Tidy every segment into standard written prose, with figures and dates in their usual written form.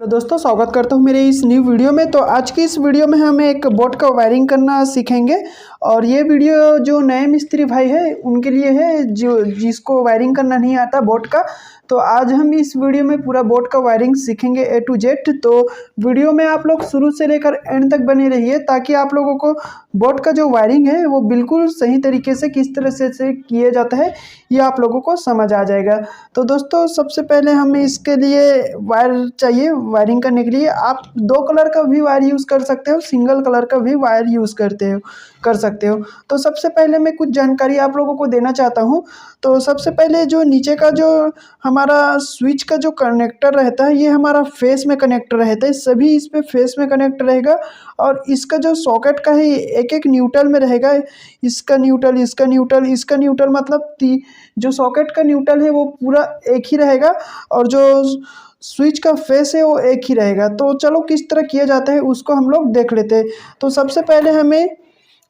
तो दोस्तों स्वागत करता हूँ मेरे इस न्यू वीडियो में। तो आज की इस वीडियो में हम एक बोट का वायरिंग करना सीखेंगे और ये वीडियो जो नए मिस्त्री भाई है उनके लिए है जो जिसको वायरिंग करना नहीं आता बोट का। तो आज हम इस वीडियो में पूरा बोट का वायरिंग सीखेंगे A to Z। तो वीडियो में आप लोग शुरू से लेकर एंड तक बने रहिए ताकि आप लोगों को बोट का जो वायरिंग है वो बिल्कुल सही तरीके से किस तरह से किया जाता है ये आप लोगों को समझ आ जाएगा। तो दोस्तों सबसे पहले हमें इसके लिए वायर चाहिए। वायरिंग करने के लिए आप दो कलर का भी वायर यूज़ कर सकते हो, सिंगल कलर का भी वायर यूज़ कर सकते हो। तो सबसे पहले मैं कुछ जानकारी आप लोगों को देना चाहता हूँ। तो सबसे पहले जो नीचे का जो हमारा स्विच का जो कनेक्टर रहता है ये हमारा फेस में कनेक्टर रहता है, सभी इस पे फेस में कनेक्ट रहेगा। और इसका जो सॉकेट का है एक एक न्यूट्रल में रहेगा। इसका न्यूट्रल, इसका न्यूट्रल, इसका न्यूट्रल, मतलब जो सॉकेट का न्यूट्रल है वो पूरा एक ही रहेगा और जो स्विच का फेस है वो एक ही रहेगा। तो चलो किस तरह किया जाता है उसको हम लोग देख लेते हैं। तो सबसे पहले हमें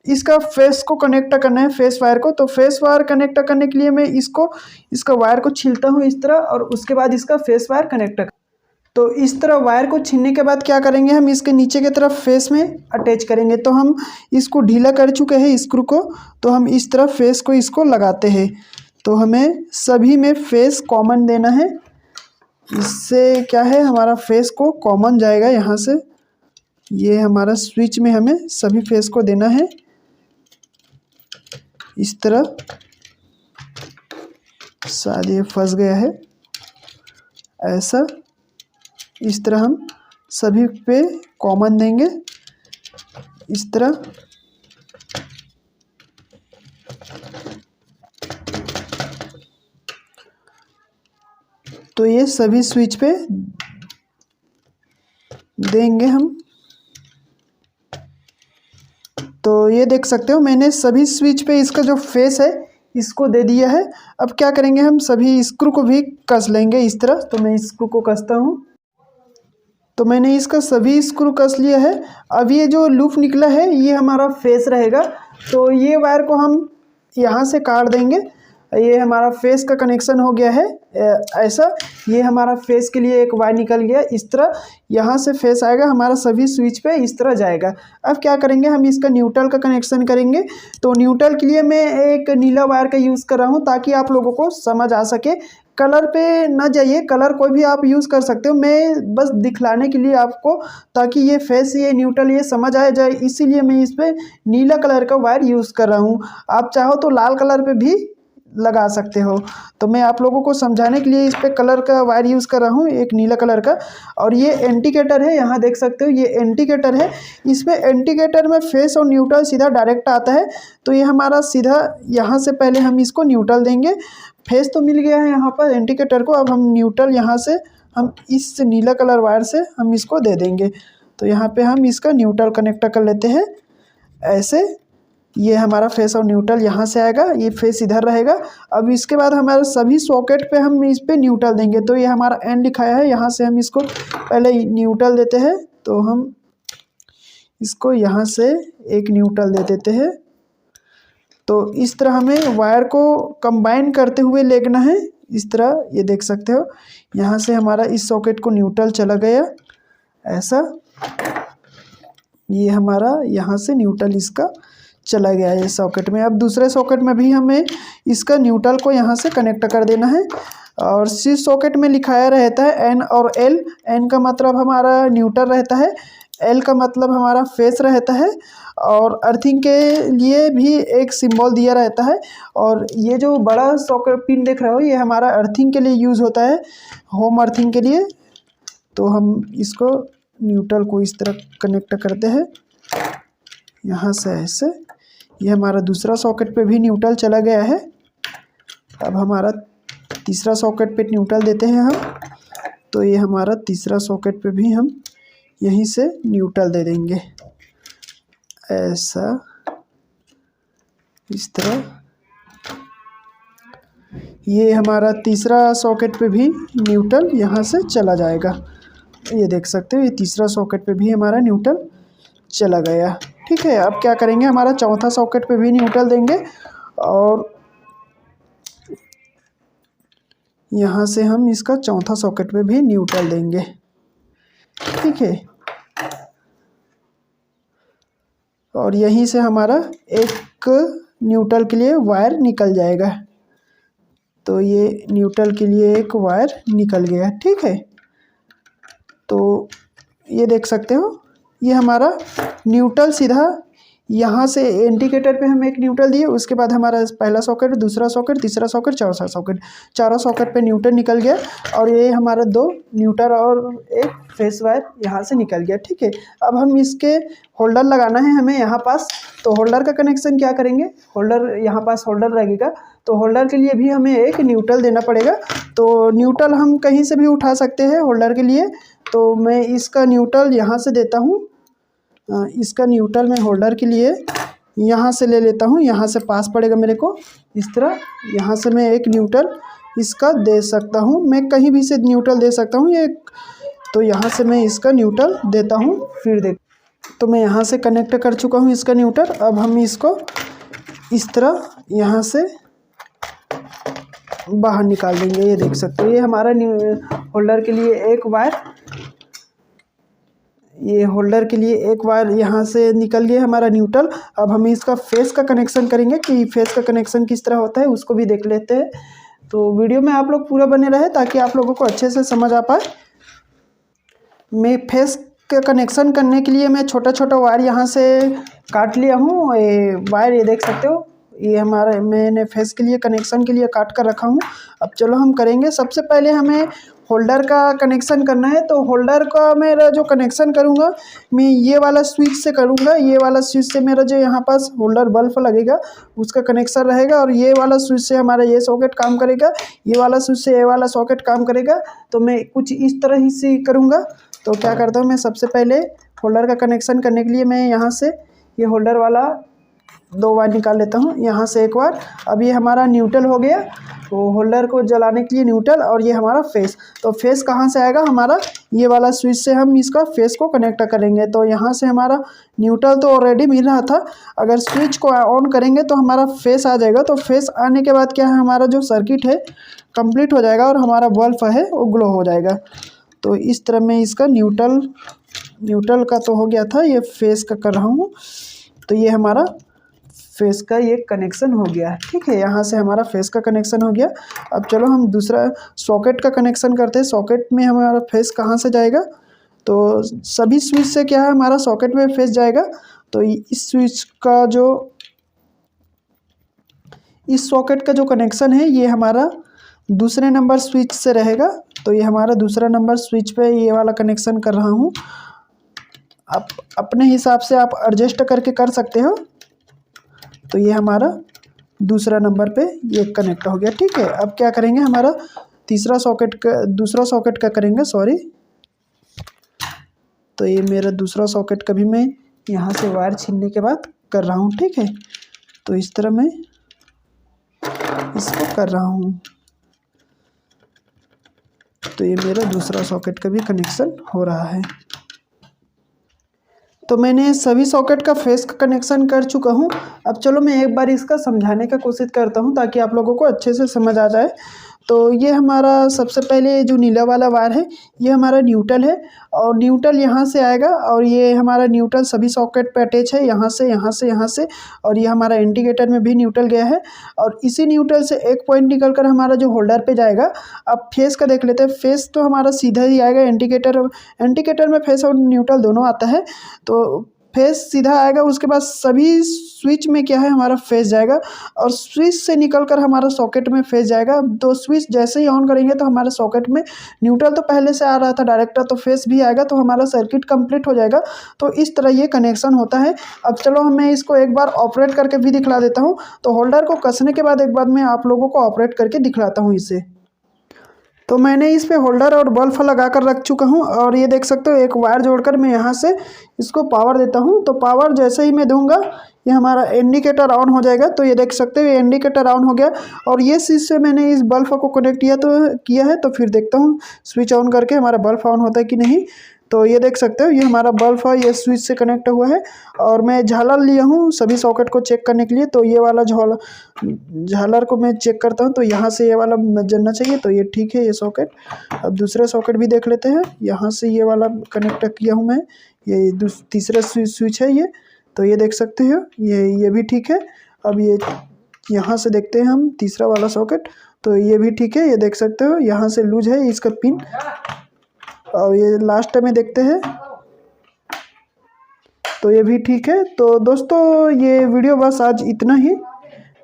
इसका फेस को कनेक्ट करना है, फेस वायर को। तो फेस वायर कनेक्ट करने के लिए मैं इसका वायर को छीलता हूँ इस तरह और उसके बाद इसका फेस वायर कनेक्ट कर। तो इस तरह वायर को छीलने के बाद क्या करेंगे, हम इसके नीचे की तरफ फेस में अटैच करेंगे। तो हम इसको ढीला कर चुके हैं स्क्रू को, तो हम इस तरह फेस को इसको लगाते हैं। तो हमें सभी में फेस कॉमन देना है। इससे क्या है, हमारा फेस को कॉमन जाएगा यहाँ से। ये हमारा स्विच में हमें सभी फेस को देना है इस तरह। शायद ये फंस गया है, ऐसा इस तरह हम सभी पे कॉमन देंगे इस तरह। तो ये सभी स्विच पे देंगे हम। तो ये देख सकते हो मैंने सभी स्विच पे इसका जो फेस है इसको दे दिया है। अब क्या करेंगे, हम सभी स्क्रू को भी कस लेंगे इस तरह। तो मैं स्क्रू को कसता हूँ। तो मैंने इसका सभी स्क्रू कस लिया है। अब ये जो लूप निकला है ये हमारा फेस रहेगा। तो ये वायर को हम यहाँ से काट देंगे। ये हमारा फेस का कनेक्शन हो गया है ऐसा। ये हमारा फेस के लिए एक वायर निकल गया इस तरह। यहाँ से फेस आएगा हमारा सभी स्विच पे इस तरह जाएगा। अब क्या करेंगे, हम इसका न्यूट्रल का कनेक्शन करेंगे। तो न्यूट्रल के लिए मैं एक नीला वायर का यूज़ कर रहा हूँ ताकि आप लोगों को समझ आ सके। कलर पे ना जाइए, कलर कोई भी आप यूज़ कर सकते हो, मैं बस दिखलाने के लिए आपको, ताकि ये फेस ये न्यूट्रल ये समझ आ जाए, इसीलिए मैं इस पर नीला कलर का वायर यूज़ कर रहा हूँ। आप चाहो तो लाल कलर पे भी लगा सकते हो। तो मैं आप लोगों को समझाने के लिए इस पे कलर का वायर यूज़ कर रहा हूँ, एक नीला कलर का। और ये इंडिकेटर है, यहाँ देख सकते हो ये इंडिकेटर है। इसमें इंडिकेटर में फेस और न्यूट्रल सीधा डायरेक्ट आता है। तो ये हमारा सीधा यहाँ से पहले हम इसको न्यूट्रल देंगे। फेस तो मिल गया है यहाँ पर इंडिकेटर को। अब हम न्यूट्रल यहाँ से हम इस नीला कलर वायर से हम इसको दे देंगे। तो यहाँ पे हम इसका न्यूट्रल कनेक्ट कर लेते हैं ऐसे। ये हमारा फेस और न्यूट्रल यहाँ से आएगा, ये फेस इधर रहेगा। अब इसके बाद हमारे सभी सॉकेट पे हम इस पे न्यूट्रल देंगे। तो ये हमारा एंड लिखाया है, यहाँ से हम इसको पहले न्यूट्रल देते हैं। तो हम इसको यहाँ से एक न्यूट्रल दे देते हैं। तो इस तरह हमें वायर को कंबाइन करते हुए लेना है इस तरह। ये देख सकते हो यहाँ से हमारा इस सॉकेट को न्यूट्रल चला गया ऐसा। ये हमारा यहाँ से न्यूट्रल इसका चला गया है इस सॉकेट में। अब दूसरे सॉकेट में भी हमें इसका न्यूट्रल को यहाँ से कनेक्ट कर देना है। और इस सॉकेट में लिखाया रहता है N और L। N का मतलब हमारा न्यूट्रल रहता है, L का मतलब हमारा फेस रहता है। और अर्थिंग के लिए भी एक सिंबल दिया रहता है। और ये जो बड़ा सॉकेट पिन देख रहे हो ये हमारा अर्थिंग के लिए यूज़ होता है, होम अर्थिंग के लिए। तो हम इसको न्यूट्रल को इस तरह कनेक्ट करते हैं यहाँ से ऐसे। ये हमारा दूसरा सॉकेट पे भी न्यूट्रल चला गया है। अब हमारा तीसरा सॉकेट पे न्यूट्रल देते हैं हम। तो ये हमारा तीसरा सॉकेट पे भी हम यहीं से न्यूट्रल दे देंगे ऐसा इस तरह। ये हमारा तीसरा सॉकेट पे भी न्यूट्रल यहाँ से चला जाएगा। ये देख सकते हो ये तीसरा सॉकेट पे भी हमारा न्यूट्रल चला गया। ठीक है, अब क्या करेंगे, हमारा चौथा सॉकेट पे भी न्यूट्रल देंगे और यहाँ से हम इसका चौथा सॉकेट पे भी न्यूट्रल देंगे ठीक है। और यहीं से हमारा एक न्यूट्रल के लिए वायर निकल जाएगा। तो ये न्यूट्रल के लिए एक वायर निकल गया, ठीक है। तो ये देख सकते हो, ये हमारा न्यूट्रल सीधा यहाँ से इंडिकेटर पे हम एक न्यूट्रल दिए, उसके बाद हमारा पहला सॉकेट, दूसरा सॉकेट, तीसरा सॉकेट, चौथा सॉकेट, चारों सॉकेट पे न्यूट्रल निकल गया। और ये हमारा 2 न्यूट्रल और एक फेस वायर यहाँ से निकल गया, ठीक है। अब हम इसके होल्डर लगाना है हमें यहाँ पास। तो होल्डर का कनेक्शन क्या करेंगे, होल्डर यहाँ पास होल्डर लगेगा, तो होल्डर के लिए भी हमें एक न्यूट्रल देना पड़ेगा। तो न्यूट्रल हम कहीं से भी उठा सकते हैं होल्डर के लिए। तो मैं इसका न्यूट्रल यहाँ से देता हूँ, इसका न्यूट्रल मैं होल्डर के लिए यहाँ से ले लेता हूँ। यहाँ से पास पड़ेगा मेरे को इस तरह, यहाँ से मैं एक न्यूट्रल इसका दे सकता हूँ। मैं कहीं भी से न्यूट्रल दे सकता हूँ ये। तो यहाँ से मैं इसका न्यूट्रल देता हूँ, फिर देख। तो मैं यहाँ से कनेक्ट कर चुका हूँ इसका न्यूट्रल। अब हम इसको इस तरह यहाँ से बाहर निकाल देंगे। ये देख सकते हो, ये हमारा होल्डर के लिए एक वायर, ये होल्डर के लिए एक वायर यहाँ से निकल गया हमारा न्यूट्रल। अब हम इसका फेस का कनेक्शन करेंगे कि फेस का कनेक्शन किस तरह होता है, उसको भी देख लेते हैं। तो वीडियो में आप लोग पूरा बने रहे ताकि आप लोगों को अच्छे से समझ आ पाए। मैं फेस का कनेक्शन करने के लिए मैं छोटा छोटा वायर यहाँ से काट लिया हूँ। ये वायर ये देख सकते हो, ये हमारा मैंने फेस के लिए कनेक्शन के लिए काट कर रखा हूँ। अब चलो हम करेंगे। सबसे पहले हमें होल्डर का कनेक्शन करना है। तो होल्डर का मेरा जो कनेक्शन करूँगा मैं ये वाला स्विच से करूँगा। ये वाला स्विच से मेरा जो यहाँ पास होल्डर बल्ब लगेगा उसका कनेक्शन रहेगा, और ये वाला स्विच से हमारा ये सॉकेट काम करेगा, ये वाला स्विच से ये वाला सॉकेट काम करेगा। तो मैं कुछ इस तरह ही से करूँगा। तो क्या करता हूँ, मैं सबसे पहले होल्डर का कनेक्शन करने के लिए मैं यहाँ से ये होल्डर वाला 2 वायर निकाल लेता हूँ, यहाँ से एक वायर। अब ये हमारा न्यूट्रल हो गया, तो होल्डर को जलाने के लिए न्यूट्रल, और ये हमारा फेस। तो फेस कहाँ से आएगा, हमारा ये वाला स्विच से हम इसका फेस को कनेक्ट करेंगे। तो यहाँ से हमारा न्यूट्रल तो ऑलरेडी मिल रहा था, अगर स्विच को ऑन करेंगे तो हमारा फेस आ जाएगा। तो फेस आने के बाद क्या है, हमारा जो सर्किट है कंप्लीट हो जाएगा और हमारा बल्ब है वो ग्लो हो जाएगा। तो इस तरह मैं इसका न्यूट्रल का तो हो गया था, ये फेस का कर रहा हूँ। तो ये हमारा फेस का ये कनेक्शन हो गया, ठीक है। यहाँ से हमारा फेस का कनेक्शन हो गया। अब चलो हम दूसरा सॉकेट का कनेक्शन करते हैं। सॉकेट में हमारा फेस कहाँ से जाएगा, तो सभी स्विच से क्या है हमारा सॉकेट में फेस जाएगा। तो इस स्विच का जो इस सॉकेट का जो कनेक्शन है ये हमारा दूसरे नंबर स्विच से रहेगा। तो ये हमारा दूसरा नंबर स्विच पे ये वाला कनेक्शन कर रहा हूँ। आप अपने हिसाब से आप एडजस्ट करके कर सकते हो। तो ये हमारा दूसरा नंबर पे ये कनेक्ट हो गया, ठीक है। अब क्या करेंगे, हमारा दूसरा सॉकेट का करेंगे, सॉरी। तो ये मेरा दूसरा सॉकेट का भी मैं यहाँ से वायर छीनने के बाद कर रहा हूँ, ठीक है। तो इस तरह मैं इसको कर रहा हूँ। तो ये मेरा दूसरा सॉकेट का भी कनेक्शन हो रहा है। तो मैंने सभी सॉकेट का फेस का कनेक्शन कर चुका हूँ। अब चलो मैं एक बार इसका समझाने का कोशिश करता हूँ ताकि आप लोगों को अच्छे से समझ आ जाए। तो ये हमारा सबसे पहले जो नीला वाला वायर है ये हमारा न्यूट्रल है, और न्यूट्रल यहाँ से आएगा, और ये हमारा न्यूट्रल सभी सॉकेट पे अटैच है, यहाँ से यहाँ से यहाँ से। और ये हमारा इंडिकेटर में भी न्यूट्रल गया है, और इसी न्यूट्रल से एक पॉइंट निकल कर हमारा जो होल्डर पे जाएगा। अब फेस का देख लेते हैं। फेस तो हमारा सीधा ही आएगा, इंडिकेटर में फेस और न्यूट्रल दोनों आता है। तो फेस सीधा आएगा, उसके बाद सभी स्विच में क्या है हमारा फेस जाएगा, और स्विच से निकलकर हमारा सॉकेट में फेस जाएगा। तो स्विच जैसे ही ऑन करेंगे तो हमारे सॉकेट में न्यूट्रल तो पहले से आ रहा था डायरेक्टर, तो फेस भी आएगा, तो हमारा सर्किट कंप्लीट हो जाएगा। तो इस तरह ये कनेक्शन होता है। अब चलो मैं इसको एक बार ऑपरेट करके भी दिखला देता हूँ। तो होल्डर को कसने के बाद एक बार मैं आप लोगों को ऑपरेट करके दिखलाता हूँ इसे। तो मैंने इस पे होल्डर और बल्ब लगा कर रख चुका हूँ, और ये देख सकते हो एक वायर जोड़कर मैं यहाँ से इसको पावर देता हूँ। तो पावर जैसे ही मैं दूंगा ये हमारा इंडिकेटर ऑन हो जाएगा। तो ये देख सकते हो ये इंडिकेटर ऑन हो गया, और ये स्विच से मैंने इस बल्ब को कनेक्ट किया है। तो फिर देखता हूँ स्विच ऑन करके हमारा बल्ब ऑन होता है कि नहीं। तो ये देख सकते हो ये हमारा बल्ब है, ये स्विच से कनेक्ट हुआ है। और मैं झालर लिया हूँ सभी सॉकेट को चेक करने के लिए। तो ये वाला झालर को मैं चेक करता हूँ, तो यहाँ से ये वाला जलना चाहिए, तो ये ठीक है ये सॉकेट। अब दूसरे सॉकेट भी देख लेते हैं। यहाँ से ये वाला कनेक्ट किया हूँ मैं, ये तीसरा स्विच है ये। तो ये देख सकते हो ये भी ठीक है। अब ये यहाँ से देखते हैं हम तीसरा वाला सॉकेट, तो ये भी ठीक है। ये देख सकते हो यहाँ से लूज है इसका पिन। और ये लास्ट में देखते हैं, तो ये भी ठीक है। तो दोस्तों ये वीडियो बस आज इतना ही।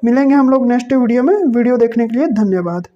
मिलेंगे हम लोग नेक्स्ट वीडियो में। वीडियो देखने के लिए धन्यवाद।